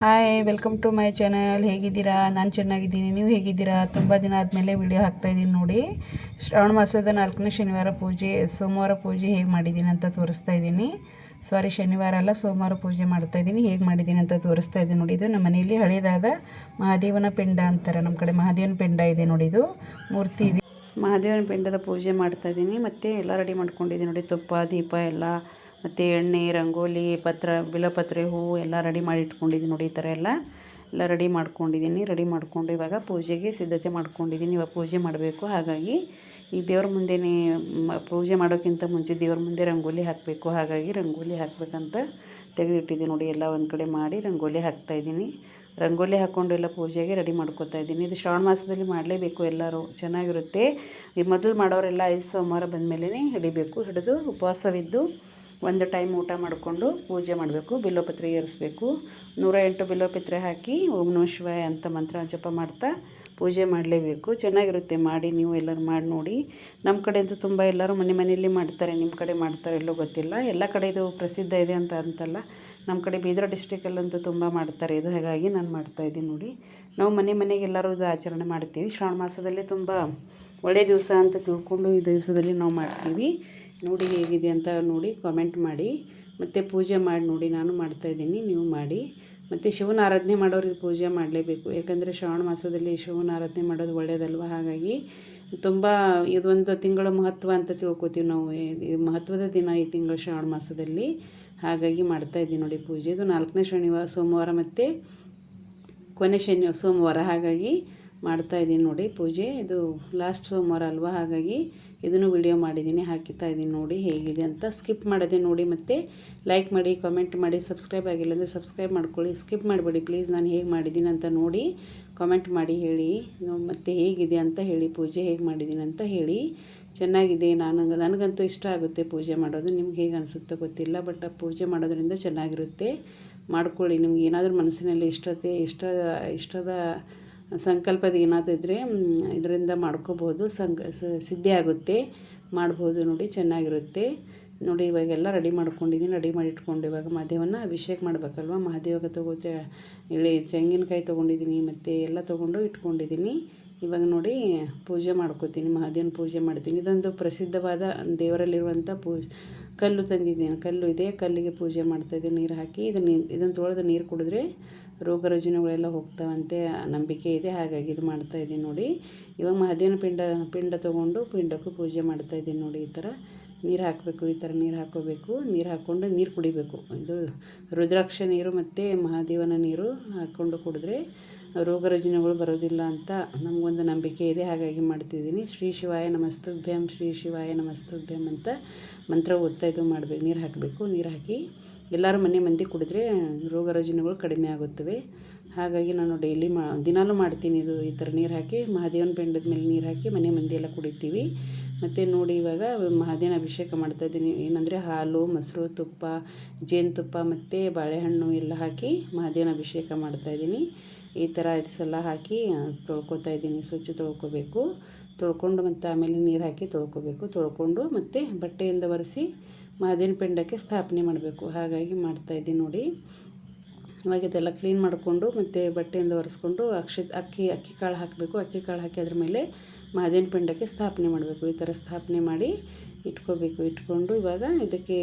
Hi, welcome to my channel. ಹೇಗಿದ್ದೀರಾ? ನಾನು ಚೆನ್ನಾಗಿದ್ದೀನಿ. ನೀವು ಹೇಗಿದ್ದೀರಾ? ತುಂಬ ದಿನ ಆದಮೇಲೆ ವಿಡಿಯೋ ಹಾಕ್ತಾಯಿದ್ದೀನಿ ನೋಡಿ. ಶ್ರಾವಣ ಮಾಸದ 4ನೇ ಶನಿವಾರ ಪೂಜೆ, ಸೋಮವಾರ ಪೂಜೆ ಹೇಗೆ ಮಾಡಿದ್ದೀನಿ ಅಂತ ತೋರಿಸ್ತಾ ಇದ್ದೀನಿ. ಸಾರಿ, ಶನಿವಾರ ಅಲ್ಲ, ಸೋಮವಾರ ಪೂಜೆ ಮಾಡ್ತಾಯಿದ್ದೀನಿ. ಹೇಗೆ ಮಾಡಿದ್ದೀನಿ ಅಂತ ತೋರಿಸ್ತಾ ಇದ್ದೀನಿ ನೋಡಿ. ಇದು ನಮ್ಮ ಮನೆಯಲ್ಲಿ ಹಳೆಯದಾದ ಮಹಾದೇವನ ಪಿಂಡ ಅಂತಾರೆ. ನಮ್ಮ ಕಡೆ ಮಹಾದೇವನ ಪಿಂಡ ಇದೆ ನೋಡಿ. ಇದು ಮೂರ್ತಿ ಇದೆ. ಮಹಾದೇವನ ಪಿಂಡದ ಪೂಜೆ ಮಾಡ್ತಾಯಿದ್ದೀನಿ. ಮತ್ತು ಎಲ್ಲ ರೆಡಿ ಮಾಡ್ಕೊಂಡಿದ್ದೀನಿ ನೋಡಿ. ತುಪ್ಪ, ದೀಪ ಎಲ್ಲ, ಮತ್ತು ಎಣ್ಣೆ, ರಂಗೋಲಿ, ಬಿಲ್ವಪತ್ರೆ, ಹೂವು ಎಲ್ಲ ರೆಡಿ ಮಾಡಿ ಇಟ್ಕೊಂಡಿದ್ದೀನಿ ನೋಡಿ. ಈ ಥರ ಎಲ್ಲ ರೆಡಿ ಮಾಡ್ಕೊಂಡಿದ್ದೀನಿ. ರೆಡಿ ಮಾಡ್ಕೊಂಡು ಇವಾಗ ಪೂಜೆಗೆ ಸಿದ್ಧತೆ ಮಾಡ್ಕೊಂಡಿದ್ದೀನಿ. ಇವಾಗ ಪೂಜೆ ಮಾಡಬೇಕು. ಹಾಗಾಗಿ ಈ ದೇವ್ರ ಮುಂದೆನೇ ಪೂಜೆ ಮಾಡೋಕ್ಕಿಂತ ಮುಂಚೆ ದೇವ್ರ ಮುಂದೆ ರಂಗೋಲಿ ಹಾಕಬೇಕು. ಹಾಗಾಗಿ ರಂಗೋಲಿ ಹಾಕಬೇಕಂತ ತೆಗೆದಿಟ್ಟಿದ್ದೀನಿ ನೋಡಿ. ಎಲ್ಲ ಒಂದು ಕಡೆ ಮಾಡಿ ರಂಗೋಲಿ ಹಾಕ್ತಾಯಿದ್ದೀನಿ. ರಂಗೋಲಿ ಹಾಕ್ಕೊಂಡು ಎಲ್ಲ ಪೂಜೆಗೆ ರೆಡಿ ಮಾಡ್ಕೊತಾ ಇದ್ದೀನಿ. ಇದು ಶ್ರಾವಣ ಮಾಸದಲ್ಲಿ ಮಾಡಲೇಬೇಕು. ಎಲ್ಲರೂ ಚೆನ್ನಾಗಿರುತ್ತೆ. ಈ ಮೊದಲು ಮಾಡೋರೆಲ್ಲ 5 ಸೋಮವಾರ ಬಂದಮೇಲೆ ಹಿಡಿಬೇಕು. ಹಿಡಿದು ಉಪವಾಸವಿದ್ದು ಒಂದು ಟೈಮ್ ಊಟ ಮಾಡಿಕೊಂಡು ಪೂಜೆ ಮಾಡಬೇಕು. ಬಿಲ್ವಪತ್ರೆ ಏರಿಸಬೇಕು. 108 ಬಿಲ್ವಪತ್ರೆ ಹಾಕಿ ಓಂ ನಮಃ ಶಿವಾಯ ಅಂತ ಮಂತ್ರ ಜಪ ಮಾಡ್ತಾ ಪೂಜೆ ಮಾಡಲೇಬೇಕು. ಚೆನ್ನಾಗಿರುತ್ತೆ. ಮಾಡಿ ನೀವು ಎಲ್ಲರೂ ಮಾಡಿ ನೋಡಿ. ನಮ್ಮ ಕಡೆ ಅಂತೂ ತುಂಬ ಎಲ್ಲರೂ ಮನೆಯಲ್ಲಿ ಮಾಡ್ತಾರೆ. ನಿಮ್ಮ ಕಡೆ ಮಾಡ್ತಾರೆ ಎಲ್ಲೋ ಗೊತ್ತಿಲ್ಲ. ಎಲ್ಲ ಕಡೆ ಇದು ಪ್ರಸಿದ್ಧ ಇದೆ ಅಂತಲ್ಲ. ನಮ್ಮ ಕಡೆ ಬೀದರ್ ಡಿಸ್ಟಿಕಲ್ಲಂತೂ ತುಂಬ ಮಾಡ್ತಾರೆ ಇದು. ಹಾಗಾಗಿ ನಾನು ಮಾಡ್ತಾಯಿದ್ದೀನಿ ನೋಡಿ. ನಾವು ಮನೆಗೆ ಎಲ್ಲರೂ ಇದು ಆಚರಣೆ ಮಾಡ್ತೀವಿ. ಶ್ರಾವಣ ಮಾಸದಲ್ಲಿ ತುಂಬ ಒಳ್ಳೆಯ ದಿವಸ ಅಂತ ತಿಳ್ಕೊಂಡು ಈ ದಿವಸದಲ್ಲಿ ನಾವು ಮಾಡ್ತೀವಿ. ನೋಡಿ ಹೇಗಿದೆ ಅಂತ ನೋಡಿ ಕಾಮೆಂಟ್ ಮಾಡಿ. ಮತ್ತು ಪೂಜೆ ಮಾಡಿ ನೋಡಿ. ನಾನು ಮಾಡ್ತಾಯಿದ್ದೀನಿ, ನೀವು ಮಾಡಿ. ಮತ್ತು ಶಿವನ ಆರಾಧನೆ ಮಾಡೋರಿಗೆ ಪೂಜೆ ಮಾಡಲೇಬೇಕು. ಯಾಕಂದರೆ ಶ್ರಾವಣ ಮಾಸದಲ್ಲಿ ಶಿವನ ಆರಾಧನೆ ಮಾಡೋದು ಒಳ್ಳೆಯದಲ್ವ. ಹಾಗಾಗಿ ತುಂಬ ಇದೊಂದು ತಿಂಗಳ ಮಹತ್ವ ಅಂತ ತಿಳ್ಕೊತೀವಿ ನಾವು. ಈ ಮಹತ್ವದ ದಿನ ಈ ತಿಂಗಳು ಶ್ರಾವಣ ಮಾಸದಲ್ಲಿ. ಹಾಗಾಗಿ ಮಾಡ್ತಾಯಿದ್ದೀನಿ ನೋಡಿ ಪೂಜೆ. ಇದು 4ನೇ ಸೋಮವಾರ ಮತ್ತು ಕೊನೆ ಸೋಮವಾರ. ಹಾಗಾಗಿ ಮಾಡ್ತಾಯಿದ್ದೀನಿ ನೋಡಿ ಪೂಜೆ. ಇದು ಲಾಸ್ಟ್ ಸೋಮವಾರ ಅಲ್ವಾ. ಹಾಗಾಗಿ ಇದನ್ನು ವಿಡಿಯೋ ಮಾಡಿದ್ದೀನಿ, ಹಾಕಿತಾ ಇದ್ದೀನಿ ನೋಡಿ ಹೇಗಿದೆ ಅಂತ. ಸ್ಕಿಪ್ ಮಾಡದೆ ನೋಡಿ. ಮತ್ತು ಲೈಕ್ ಮಾಡಿ, ಕಾಮೆಂಟ್ ಮಾಡಿ. ಸಬ್ಸ್ಕ್ರೈಬ್ ಆಗಿಲ್ಲ ಅಂದರೆ ಸಬ್ಸ್ಕ್ರೈಬ್ ಮಾಡ್ಕೊಳ್ಳಿ. ಸ್ಕಿಪ್ ಮಾಡಬೇಡಿ ಪ್ಲೀಸ್. ನಾನು ಹೇಗೆ ಮಾಡಿದ್ದೀನಿ ಅಂತ ನೋಡಿ ಕಾಮೆಂಟ್ ಮಾಡಿ ಹೇಳಿ. ಮತ್ತು ಹೇಗಿದೆ ಅಂತ ಹೇಳಿ. ಪೂಜೆ ಹೇಗೆ ಮಾಡಿದ್ದೀನಿ ಅಂತ ಹೇಳಿ. ಚೆನ್ನಾಗಿದೆ. ನನಗಂತೂ ಇಷ್ಟ ಆಗುತ್ತೆ ಪೂಜೆ ಮಾಡೋದು. ನಿಮ್ಗೆ ಹೇಗೆ ಅನಿಸುತ್ತೋ ಗೊತ್ತಿಲ್ಲ, ಬಟ್ ಪೂಜೆ ಮಾಡೋದ್ರಿಂದ ಚೆನ್ನಾಗಿರುತ್ತೆ. ಮಾಡ್ಕೊಳ್ಳಿ. ನಿಮ್ಗೆ ಏನಾದರೂ ಮನಸ್ಸಿನಲ್ಲಿ ಇಷ್ಟದ ಸಂಕಲ್ಪದ ಏನಾದರೂ ಇದ್ದರೆ ಇದರಿಂದ ಮಾಡ್ಕೋಬೋದು. ಸಿದ್ಧಿ ಆಗುತ್ತೆ. ಮಾಡ್ಬೋದು ನೋಡಿ. ಚೆನ್ನಾಗಿರುತ್ತೆ ನೋಡಿ. ಇವಾಗೆಲ್ಲ ರೆಡಿ ಮಾಡ್ಕೊಂಡಿದ್ದೀನಿ. ರೆಡಿ ಮಾಡಿ ಇಟ್ಕೊಂಡು ಇವಾಗ ಮಹಾದೇವನ ಅಭಿಷೇಕ ಮಾಡಬೇಕಲ್ವ. ಮಹಾದೇವಗೆ ತೆಂಗಿನಕಾಯಿ ತೊಗೊಂಡಿದ್ದೀನಿ. ಮತ್ತು ಎಲ್ಲ ತೊಗೊಂಡು ಇಟ್ಕೊಂಡಿದ್ದೀನಿ. ಇವಾಗ ನೋಡಿ ಪೂಜೆ ಮಾಡ್ಕೋತೀನಿ. ಮಹಾದೇವನ ಪೂಜೆ ಮಾಡ್ತೀನಿ. ಇದೊಂದು ಪ್ರಸಿದ್ಧವಾದ ದೇವರಲ್ಲಿರುವಂಥ ಕಲ್ಲು ತಂದಿದ್ದೀನಿ. ಕಲ್ಲು ಇದೆ. ಕಲ್ಲಿಗೆ ಪೂಜೆ ಮಾಡ್ತಾಯಿದ್ದೀನಿ. ನೀರು ಹಾಕಿ ಇದನ್ನು ತೊಳೆದು ನೀರು ಕುಡಿದ್ರೆ ರೋಗ ರುಜಿನಗಳೆಲ್ಲ ಹೋಗ್ತಾವಂತೆ ನಂಬಿಕೆ ಇದೆ. ಹಾಗಾಗಿ ಇದು ಮಾಡ್ತಾಯಿದ್ದೀನಿ ನೋಡಿ. ಇವಾಗ ಮಹಾದೇವನ ಪಿಂಡ ತೊಗೊಂಡು ಪಿಂಡಕ್ಕೂ ಪೂಜೆ ಮಾಡ್ತಾಯಿದ್ದೀನಿ ನೋಡಿ. ಈ ಥರ ನೀರು ಹಾಕಬೇಕು. ಈ ಥರ ನೀರು ಹಾಕ್ಕೋಬೇಕು. ನೀರು ಹಾಕ್ಕೊಂಡು ನೀರು ಕುಡಿಬೇಕು. ಇದು ರುದ್ರಾಕ್ಷ ನೀರು ಮತ್ತು ಮಹಾದೇವನ ನೀರು ಹಾಕ್ಕೊಂಡು ಕುಡಿದ್ರೆ ರೋಗ ರುಜಿನಗಳು ಬರೋದಿಲ್ಲ ಅಂತ ನಮಗೊಂದು ನಂಬಿಕೆ ಇದೆ. ಹಾಗಾಗಿ ಮಾಡ್ತಿದ್ದೀನಿ. ಶ್ರೀ ಶಿವಾಯ ನಮಸ್ತುಭ್ಯಂ, ಶ್ರೀ ಶಿವಾಯ ನಮಸ್ತುಭ್ಯಂ ಅಂತ ಮಂತ್ರ ಓದ್ತಾ ಇದು ಮಾಡಬೇಕು. ನೀರು ಹಾಕಬೇಕು. ನೀರು ಹಾಕಿ ಎಲ್ಲರೂ ಮಂದಿ ಕುಡಿದ್ರೆ ರೋಗ ರುಜಿನಗಳು ಕಡಿಮೆ ಆಗುತ್ತವೆ. ಹಾಗಾಗಿ ನಾನು ಡೈಲಿ ದಿನಾಲೂ ಮಾಡ್ತೀನಿ ಇದು. ಈ ಥರ ನೀರು ಹಾಕಿ ಮಹಾದೇವನ ಪಿಂಡದ ಮೇಲೆ ನೀರು ಹಾಕಿ ಮಂದಿ ಎಲ್ಲ ಕುಡಿತೀವಿ. ಮತ್ತು ನೋಡಿ ಇವಾಗ ಮಹಾದೇವನ ಅಭಿಷೇಕ ಮಾಡ್ತಾಯಿದ್ದೀನಿ. ಏನಂದರೆ ಹಾಲು, ಮೊಸರು, ತುಪ್ಪ, ಜೇನುತುಪ್ಪ ಮತ್ತು ಬಾಳೆಹಣ್ಣು ಎಲ್ಲ ಹಾಕಿ ಮಹಾದೇವನ ಅಭಿಷೇಕ ಮಾಡ್ತಾಯಿದ್ದೀನಿ. ಈ ಥರ 5 ಸಲ ಹಾಕಿ ತೊಳ್ಕೊತಾ ಇದ್ದೀನಿ. ಸ್ವಚ್ಛ ತೊಳ್ಕೊಬೇಕು. ತೊಳ್ಕೊಂಡು ಮತ್ತು ಆಮೇಲೆ ನೀರು ಹಾಕಿ ತೊಳ್ಕೊಬೇಕು. ತೊಳ್ಕೊಂಡು ಮತ್ತು ಬಟ್ಟೆಯಿಂದ ಒರೆಸಿ ಮಹಾದೇವನ ಪಿಂಡಕ್ಕೆ ಸ್ಥಾಪನೆ ಮಾಡಬೇಕು. ಹಾಗಾಗಿ ಮಾಡ್ತಾಯಿದ್ದೀನಿ ನೋಡಿ. ಇವಾಗ ಇದೆಲ್ಲ ಕ್ಲೀನ್ ಮಾಡಿಕೊಂಡು ಮತ್ತು ಬಟ್ಟೆಯಿಂದ ಒರೆಸ್ಕೊಂಡು ಅಕ್ಕಿ ಕಾಳು ಹಾಕಬೇಕು. ಅಕ್ಕಿ ಕಾಳು ಹಾಕಿ ಅದ್ರ ಮೇಲೆ ಮಹಾದೇವನ ಪಿಂಡಕ್ಕೆ ಸ್ಥಾಪನೆ ಮಾಡಬೇಕು. ಈ ಥರ ಸ್ಥಾಪನೆ ಮಾಡಿ ಇಟ್ಕೋಬೇಕು. ಇಟ್ಕೊಂಡು ಇವಾಗ ಇದಕ್ಕೆ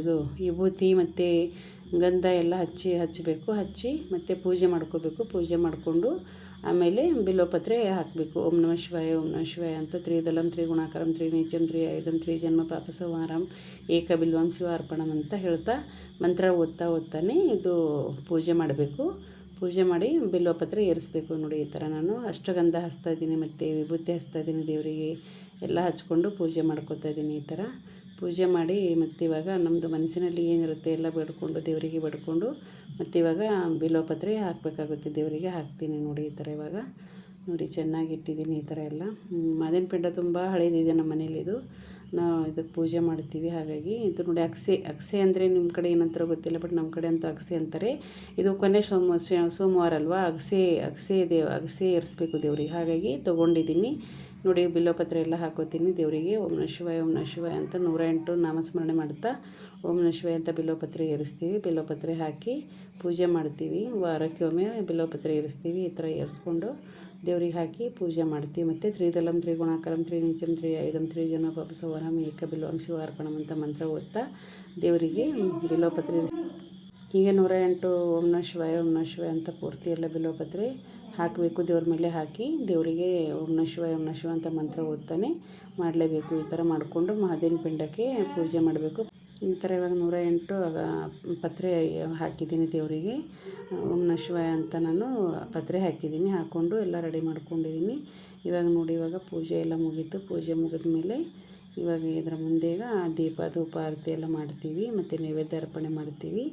ಇದು ವಿಭೂತಿ ಮತ್ತು ಗಂಧ ಎಲ್ಲ ಹಚ್ಚಬೇಕು. ಹಚ್ಚಿ ಮತ್ತು ಪೂಜೆ ಮಾಡ್ಕೋಬೇಕು. ಪೂಜೆ ಮಾಡಿಕೊಂಡು ಆಮೇಲೆ ಬಿಲ್ವಪತ್ರೆ ಹಾಕಬೇಕು. ಓಂ ನಮಃ ಶಿವಾಯ, ಓಂ ನಮಃ ಶಿವಾಯ ಅಂತ ತ್ರಿದಲಂ ತ್ರಿಗುಣಾಕರಂ ತ್ರಿನೇಚಂ ತ್ರಿಆಯುಧಂ ತ್ರಿಜನ್ಮ ಪಾಪಸಂಹಾರಂ ಏಕಬಿಲ್ವಂ ಶಿವಾರ್ಪಣಂ ಅಂತ ಹೇಳ್ತಾ ಮಂತ್ರ ಓದ್ತಾನೆ ಇದು ಪೂಜೆ ಮಾಡಬೇಕು. ಪೂಜೆ ಮಾಡಿ ಬಿಲ್ವಪತ್ರೆ ಏರಿಸಬೇಕು ನೋಡಿ. ಈ ಥರ ನಾನು ಅಷ್ಟಗಂಧ ಹಚ್ತಾಯಿದ್ದೀನಿ ಮತ್ತು ವಿಭೂತಿ ಹಚ್ತಾಯಿದ್ದೀನಿ. ದೇವರಿಗೆ ಎಲ್ಲ ಹಚ್ಕೊಂಡು ಪೂಜೆ ಮಾಡ್ಕೋತಾ ಇದ್ದೀನಿ. ಈ ಥರ ಪೂಜೆ ಮಾಡಿ ಮತ್ತು ಇವಾಗ ನಮ್ಮದು ಮನಸ್ಸಿನಲ್ಲಿ ಏನಿರುತ್ತೆ ಎಲ್ಲ ದೇವರಿಗೆ ಬೇಡ್ಕೊಂಡು ಮತ್ತು ಇವಾಗ ಬಿಲ್ವಪತ್ರೆ ಹಾಕಬೇಕಾಗುತ್ತೆ. ದೇವರಿಗೆ ಹಾಕ್ತೀನಿ ನೋಡಿ. ಈ ಥರ ಇವಾಗ ನೋಡಿ ಚೆನ್ನಾಗಿ ಇಟ್ಟಿದ್ದೀನಿ. ಈ ಥರ ಎಲ್ಲ ಮಹಾದೇವನ ಪಿಂಡ ತುಂಬ ಹಳೇದಿದೆ ನಮ್ಮ ಮನೇಲಿ. ಇದು ನಾವು ಇದಕ್ಕೆ ಪೂಜೆ ಮಾಡ್ತೀವಿ. ಹಾಗಾಗಿ ಇದು ನೋಡಿ ಅಗಸೆ ಅಂದರೆ ನಿಮ್ಮ ಕಡೆ ಏನಂತಾರೋ ಗೊತ್ತಿಲ್ಲ, ಬಟ್ ನಮ್ಮ ಕಡೆ ಅಂತೂ ಅಗಸೆ ಅಂತಾರೆ. ಇದು ಕೊನೆ ಸೋಮವಾರ ಅಲ್ವಾ. ಅಗಸೆ ಏರಿಸ್ಬೇಕು ದೇವ್ರಿಗೆ. ಹಾಗಾಗಿ ತೊಗೊಂಡಿದ್ದೀನಿ ನೋಡಿ. ಬಿಲ್ವಪತ್ರೆ ಎಲ್ಲ ಹಾಕೋತೀನಿ ದೇವರಿಗೆ. ಓಂ ನಮಃ ಶಿವಾಯ, ಓಂ ನಮಃ ಶಿವಾಯ ಅಂತ 108 ನಾಮಸ್ಮರಣೆ ಮಾಡ್ತಾ ಓಂ ನಮಃ ಶಿವಾಯ ಅಂತ ಬಿಲ್ವಪತ್ರೆ ಏರಿಸ್ತೀವಿ. ಬಿಲ್ವಪತ್ರೆ ಹಾಕಿ ಪೂಜೆ ಮಾಡ್ತೀವಿ. ವಾರಕ್ಕೆ ಒಮ್ಮೆ ಬಿಲ್ವಪತ್ರೆ ಏರಿಸ್ತೀವಿ. ಈ ಥರ ಏರಿಸ್ಕೊಂಡು ದೇವ್ರಿಗೆ ಹಾಕಿ ಪೂಜೆ ಮಾಡ್ತೀವಿ. ಮತ್ತು ತ್ರಿದಲಂ ತ್ರಿಗುಣಾಕರಂ ತ್ರಿನಿತ್ಯಂ ತ್ರಿಐದಂ ತ್ರಿಜನ ಪಪಸವರಂ ಏಕ ಬಿಲ್ವಂ ಶಿವಾರ್ಪಣಂ ಅಂತ ಮಂತ್ರ ಓದ್ತಾ ದೇವರಿಗೆ ಬಿಲ್ವಪತ್ರೆ ಹೀಗೆ 108 ಓಂ ನಮಃ ಶಿವಾಯ ಓಂ ನಮಃ ಶಿವಾಯ ಅಂತ ಪೂರ್ತಿ ಎಲ್ಲ ಬಿಲ್ವಪತ್ರೆ ಹಾಕಬೇಕು. ದೇವ್ರ ಮೇಲೆ ಹಾಕಿ ದೇವರಿಗೆ ಓಂ ನಮಃ ಶಿವಾಯ ಓಂ ನಮಃ ಶಿವಾಯ ಅಂತ ಮಂತ್ರ ಓದ್ತಾನೆ ಮಾಡಲೇಬೇಕು. ಈ ಥರ ಮಾಡಿಕೊಂಡು ಮಹಾದೇವನ ಪಿಂಡಕ್ಕೆ ಪೂಜೆ ಮಾಡಬೇಕು. ಈ ಥರ ಇವಾಗ 108 ಪತ್ರೆ ಹಾಕಿದ್ದೀನಿ ದೇವರಿಗೆ. ಓಂ ನಮಃ ಶಿವಾಯ ಅಂತ ನಾನು ಪತ್ರೆ ಹಾಕಿದ್ದೀನಿ. ಹಾಕ್ಕೊಂಡು ಎಲ್ಲ ರೆಡಿ ಮಾಡ್ಕೊಂಡಿದ್ದೀನಿ. ಇವಾಗ ನೋಡಿ, ಇವಾಗ ಪೂಜೆ ಎಲ್ಲ ಮುಗೀತು. ಪೂಜೆ ಮುಗಿದ ಮೇಲೆ ಇವಾಗ ಇದರ ಮುಂದೆ ದೀಪ ಧೂಪ ಆರತಿ ಎಲ್ಲ ಮಾಡ್ತೀವಿ. ಮತ್ತು ನೈವೇದ್ಯ ಅರ್ಪಣೆ ಮಾಡ್ತೀವಿ.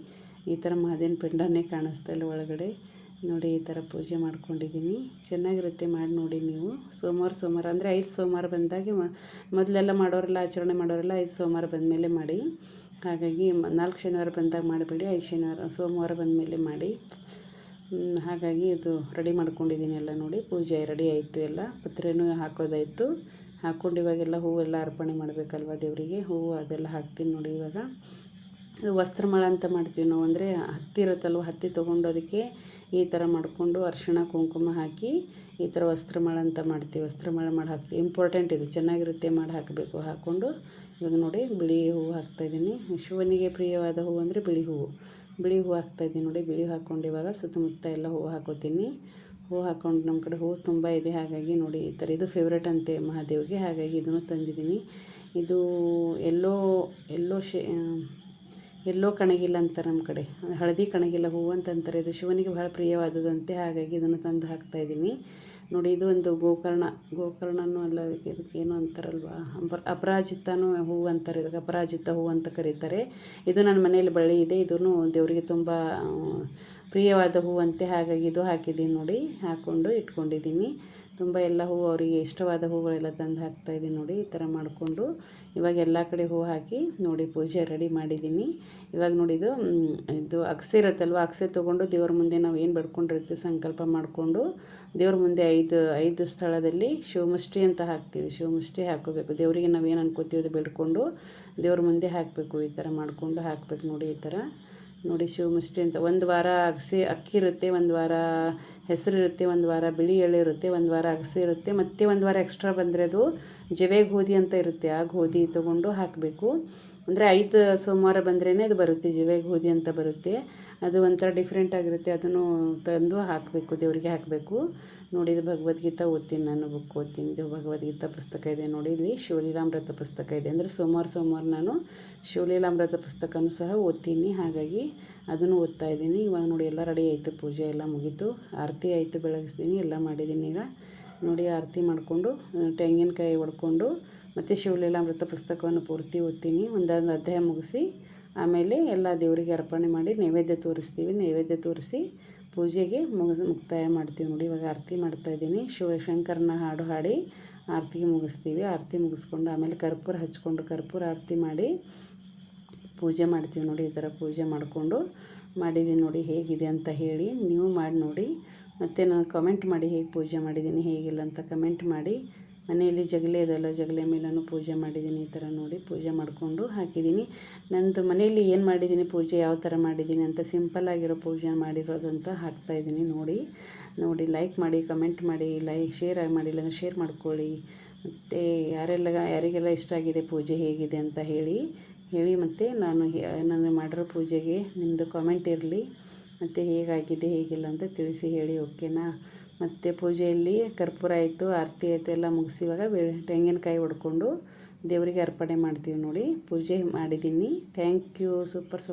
ಈ ಥರ ಮಹಾದೇವನ ಪಿಂಡನೇ ಕಾಣಿಸ್ತಾ ಇಲ್ಲ ಒಳಗಡೆ ನೋಡಿ. ಈ ಥರ ಪೂಜೆ ಮಾಡ್ಕೊಂಡಿದ್ದೀನಿ. ಚೆನ್ನಾಗಿರುತ್ತೆ, ಮಾಡಿ ನೋಡಿ ನೀವು. ಸೋಮವಾರ ಅಂದರೆ 5 ಸೋಮವಾರ ಬಂದಾಗೆ ಮೊದಲೆಲ್ಲ ಮಾಡೋರೆಲ್ಲ ಆಚರಣೆ ಮಾಡೋರೆಲ್ಲ 5 ಸೋಮವಾರ ಬಂದಮೇಲೆ ಮಾಡಿ. ಹಾಗಾಗಿ 4 ಶನಿವಾರ ಬಂದಾಗ ಮಾಡಬೇಡಿ, 5 ಸೋಮವಾರ ಬಂದಮೇಲೆ ಮಾಡಿ. ಹಾಗಾಗಿ ಇದು ರೆಡಿ ಮಾಡ್ಕೊಂಡಿದ್ದೀನಿ ಎಲ್ಲ ನೋಡಿ. ಪೂಜೆ ರೆಡಿ ಆಯಿತು, ಎಲ್ಲ ಪತ್ರೆನೂ ಹಾಕೋದಾಯಿತು. ಹಾಕ್ಕೊಂಡು ಇವಾಗೆಲ್ಲ ಹೂವೆಲ್ಲ ಅರ್ಪಣೆ ಮಾಡಬೇಕಲ್ವ ದೇವರಿಗೆ. ಹೂವು ಅದೆಲ್ಲ ಹಾಕ್ತೀನಿ ನೋಡಿ. ಇವಾಗ ಇದು ವಸ್ತ್ರಮಾಳ ಅಂತ ಮಾಡ್ತೀವಿ ನಾವು. ಅಂದರೆ ಹತ್ತಿ ಇರುತ್ತಲ್ವ, ಹತ್ತಿ ತೊಗೊಂಡು ಅದಕ್ಕೆ ಈ ಥರ ಮಾಡಿಕೊಂಡು ಅರಿಶಿಣ ಕುಂಕುಮ ಹಾಕಿ ಈ ಥರ ವಸ್ತ್ರಮಾಳ ಅಂತ ಮಾಡ್ತೀವಿ. ವಸ್ತ್ರಮಾಳ ಮಾಡಿ ಹಾಕ್ತೀವಿ. ಇಂಪಾರ್ಟೆಂಟ್ ಇದು, ಚೆನ್ನಾಗಿರುತ್ತೆ, ಮಾಡಿ ಹಾಕಬೇಕು. ಹಾಕ್ಕೊಂಡು ಇವಾಗ ನೋಡಿ ಬಿಳಿ ಹೂವು ಹಾಕ್ತಾಯಿದ್ದೀನಿ. ಶಿವನಿಗೆ ಪ್ರಿಯವಾದ ಹೂವು ಅಂದರೆ ಬಿಳಿ ಹೂವು ಹಾಕ್ತಾಯಿದ್ದೀನಿ ನೋಡಿ. ಬಿಳಿ ಹಾಕ್ಕೊಂಡು ಇವಾಗ ಸುತ್ತಮುತ್ತ ಎಲ್ಲ ಹೂವು ಹಾಕೋತೀನಿ. ಹೂವು ಹಾಕ್ಕೊಂಡು ನಮ್ಮ ಕಡೆ ಹೂವು ತುಂಬ ಇದೆ. ಹಾಗಾಗಿ ನೋಡಿ ಈ ಥರ ಇದು ಫೇವ್ರೇಟ್ ಅಂತೆ ಮಹಾದೇವಿಗೆ. ಹಾಗಾಗಿ ಇದನ್ನು ತಂದಿದ್ದೀನಿ. ಇದು ಎಲ್ಲೋ ಕಣಗಿಲ್ಲ ಅಂತಾರೆ ನಮ್ಮ ಕಡೆ, ಹಳದಿ ಕಣಗಿಲ್ಲ ಹೂವು ಅಂತ ಅಂತಾರೆ. ಇದು ಶಿವನಿಗೆ ಬಹಳ ಪ್ರಿಯವಾದದಂತೆ. ಹಾಗಾಗಿ ಇದನ್ನು ತಂದು ಹಾಕ್ತಾಯಿದ್ದೀನಿ ನೋಡಿ. ಇದು ಒಂದು ಗೋಕರ್ಣನೂ ಅಲ್ಲ, ಇದಕ್ಕೆ ಏನೋ ಅಂತಾರಲ್ವ, ಅಪರಾಜಿತನೂ ಹೂವು ಅಂತಾರೆ. ಇದಕ್ಕೆ ಅಪರಾಜಿತ ಹೂವು ಅಂತ ಕರೀತಾರೆ. ಇದು ನನ್ನ ಮನೆಯಲ್ಲಿ ಬಳ್ಳಿ ಇದೆ. ಇದೂ ದೇವರಿಗೆ ತುಂಬ ಪ್ರಿಯವಾದ ಹೂವಂತೆ. ಹಾಗಾಗಿ ಇದು ಹಾಕಿದ್ದೀನಿ ನೋಡಿ. ಹಾಕ್ಕೊಂಡು ಇಟ್ಕೊಂಡಿದ್ದೀನಿ. ತುಂಬ ಎಲ್ಲ ಹೂವು ಅವರಿಗೆ ಇಷ್ಟವಾದ ಹೂವುಗಳೆಲ್ಲ ತಂದು ಹಾಕ್ತಾಯಿದ್ದೀನಿ ನೋಡಿ. ಈ ಥರ ಮಾಡಿಕೊಂಡು ಇವಾಗ ಎಲ್ಲ ಕಡೆ ಹೂವು ಹಾಕಿ ನೋಡಿ ಪೂಜೆ ರೆಡಿ ಮಾಡಿದ್ದೀನಿ. ಇವಾಗ ನೋಡಿ ಇದು ಅಗಸೆ ಇರುತ್ತಲ್ವ, ಅಗಸೆ ತೊಗೊಂಡು ದೇವ್ರ ಮುಂದೆ ನಾವು ಏನು ಬೆಳ್ಕೊಂಡಿರ್ತೀವಿ ಸಂಕಲ್ಪ ಮಾಡಿಕೊಂಡು ದೇವ್ರ ಮುಂದೆ 5 ಸ್ಥಳದಲ್ಲಿ ಶಿವಮುಷ್ಟಿ ಅಂತ ಹಾಕ್ತೀವಿ. ಶಿವಮುಷ್ಟಿ ಹಾಕೋಬೇಕು. ದೇವರಿಗೆ ನಾವು ಏನು ಅನ್ಕೋತೀವಿ ಅದು ಬೆಳ್ಕೊಂಡು ದೇವ್ರ ಮುಂದೆ ಹಾಕಬೇಕು. ಈ ಥರ ಮಾಡಿಕೊಂಡು ಹಾಕಬೇಕು ನೋಡಿ. ಈ ಥರ ನೋಡಿ ಶಿವಮುಷ್ಟಿ ಅಂತ. ಒಂದು ವಾರ ಅಕ್ಕಿ ಇರುತ್ತೆ, ಒಂದು ವಾರ ಹೆಸರು ಇರುತ್ತೆ, ಒಂದು ವಾರ ಬಿಳಿ ಎಳ್ಳು ಇರುತ್ತೆ, ಒಂದು ವಾರ ಅಗಸೆ ಇರುತ್ತೆ, ಮತ್ತು ಒಂದು ವಾರ ಎಕ್ಸ್ಟ್ರಾ ಬಂದರೆ ಅದು ಜವೆ ಗೋಧಿ ಅಂತ ಇರುತ್ತೆ. ಆ ಗೋಧಿ ತೊಗೊಂಡು ಹಾಕಬೇಕು. ಅಂದರೆ 5 ಸೋಮವಾರ ಬಂದ್ರೇ ಅದು ಬರುತ್ತೆ, ಜವೆ ಗೋಧಿ ಅಂತ ಬರುತ್ತೆ. ಅದು ಒಂಥರ ಡಿಫ್ರೆಂಟ್ ಆಗಿರುತ್ತೆ. ಅದನ್ನು ತಂದು ಹಾಕಬೇಕು, ದೇವರಿಗೆ ಹಾಕಬೇಕು ನೋಡಿ. ಇದು ಭಗವದ್ಗೀತಾ ಓದ್ತೀನಿ ನಾನು, ಬುಕ್ ಓದ್ತೀನಿ. ಇದು ಭಗವದ್ಗೀತಾ ಪುಸ್ತಕ ಇದೆ ನೋಡಿ. ಇಲ್ಲಿ ಶಿವಲೀಲಾಮೃತ ಪುಸ್ತಕ ಇದೆ. ಅಂದರೆ ಸೋಮವಾರ ನಾನು ಶಿವಲೀಲಾಮೃತ ಪುಸ್ತಕನೂ ಸಹ ಓದ್ತೀನಿ. ಹಾಗಾಗಿ ಅದನ್ನು ಓದ್ತಾ ಇದ್ದೀನಿ. ಇವಾಗ ನೋಡಿ ಎಲ್ಲ ರೆಡಿ ಆಯಿತು, ಪೂಜೆ ಎಲ್ಲ ಮುಗೀತು. ಆರತಿ ಆಯಿತು, ಬೆಳಗಿಸ್ತೀನಿ, ಎಲ್ಲ ಮಾಡಿದ್ದೀನಿ. ಈಗ ನೋಡಿ ಆರತಿ ಮಾಡಿಕೊಂಡು ತೆಂಗಿನಕಾಯಿ ಹೊಡ್ಕೊಂಡು ಮತ್ತು ಶಿವಲೀಲಾಮೃತ ಪುಸ್ತಕವನ್ನು ಪೂರ್ತಿ ಓದ್ತೀನಿ. ಒಂದೊಂದು ಅಧ್ಯಾಯ ಮುಗಿಸಿ ಆಮೇಲೆ ಎಲ್ಲ ದೇವರಿಗೆ ಅರ್ಪಣೆ ಮಾಡಿ ನೈವೇದ್ಯ ತೋರಿಸ್ತೀವಿ. ನೈವೇದ್ಯ ತೋರಿಸಿ ಪೂಜೆಗೆ ಮುಕ್ತಾಯ ಮಾಡ್ತೀವಿ ನೋಡಿ. ಇವಾಗ ಆರತಿ ಮಾಡ್ತಾಯಿದ್ದೀನಿ. ಶಿವಶಂಕರನ ಹಾಡು ಹಾಡಿ ಆರತಿಗೆ ಮುಗಿಸ್ತೀವಿ. ಆರತಿ ಮುಗಿಸ್ಕೊಂಡು ಆಮೇಲೆ ಕರ್ಪೂರ ಹಚ್ಕೊಂಡು ಕರ್ಪೂರ ಆರತಿ ಮಾಡಿ ಪೂಜೆ ಮಾಡ್ತೀವಿ ನೋಡಿ. ಈ ಥರ ಪೂಜೆ ಮಾಡಿಕೊಂಡು ಮಾಡಿದ್ದೀನಿ ನೋಡಿ. ಹೇಗಿದೆ ಅಂತ ಹೇಳಿ ನೀವು ಮಾಡಿ ನೋಡಿ. ಮತ್ತು ನಾನು ಕಮೆಂಟ್ ಮಾಡಿ ಹೇಗೆ ಪೂಜೆ ಮಾಡಿದ್ದೀನಿ ಹೇಗಿಲ್ಲ ಅಂತ ಕಮೆಂಟ್ ಮಾಡಿ. ಮನೆಯಲ್ಲಿ ಜಗಲಿ ಇದೆಲ್ಲ, ಜಗಲಿ ಮೇಲೂ ಪೂಜೆ ಮಾಡಿದ್ದೀನಿ. ಈ ಥರ ನೋಡಿ ಪೂಜೆ ಮಾಡಿಕೊಂಡು ಹಾಕಿದ್ದೀನಿ. ನಂದು ಮನೆಯಲ್ಲಿ ಏನು ಮಾಡಿದ್ದೀನಿ ಪೂಜೆ, ಯಾವ ಥರ ಮಾಡಿದ್ದೀನಿ ಅಂತ ಸಿಂಪಲ್ಲಾಗಿರೋ ಪೂಜೆ ಮಾಡಿರೋದಂತ ಹಾಕ್ತಾಯಿದ್ದೀನಿ ನೋಡಿ. ಲೈಕ್ ಮಾಡಿ, ಕಮೆಂಟ್ ಮಾಡಿ, ಶೇರ್ ಮಾಡಿಲ್ಲ ಅಂದರೆ ಶೇರ್ ಮಾಡ್ಕೊಳ್ಳಿ. ಮತ್ತು ಯಾರಿಗೆಲ್ಲ ಇಷ್ಟ ಆಗಿದೆ ಪೂಜೆ ಹೇಗಿದೆ ಅಂತ ಹೇಳಿ. ಮತ್ತು ನಾನು ಮಾಡಿರೋ ಪೂಜೆಗೆ ನಿಮ್ಮದು ಕಮೆಂಟ್ ಇರಲಿ. ಮತ್ತು ಹೇಗಾಗಿದೆ ಹೇಗಿಲ್ಲ ಅಂತ ತಿಳಿಸಿ ಹೇಳಿ, ಓಕೆನಾ. ಮತ್ತು ಪೂಜೆಯಲ್ಲಿ ಕರ್ಪೂರ ಆಯಿತು, ಆರತಿ ಆಯಿತು, ಎಲ್ಲ ಮುಗಿಸಿ ಇವಾಗ ತೆಂಗಿನಕಾಯಿ ಹೊಡ್ಕೊಂಡು ದೇವರಿಗೆ ಅರ್ಪಣೆ ಮಾಡ್ತೀವಿ ನೋಡಿ. ಪೂಜೆ ಮಾಡಿದ್ದೀನಿ. Thank you. ಸೂಪರ್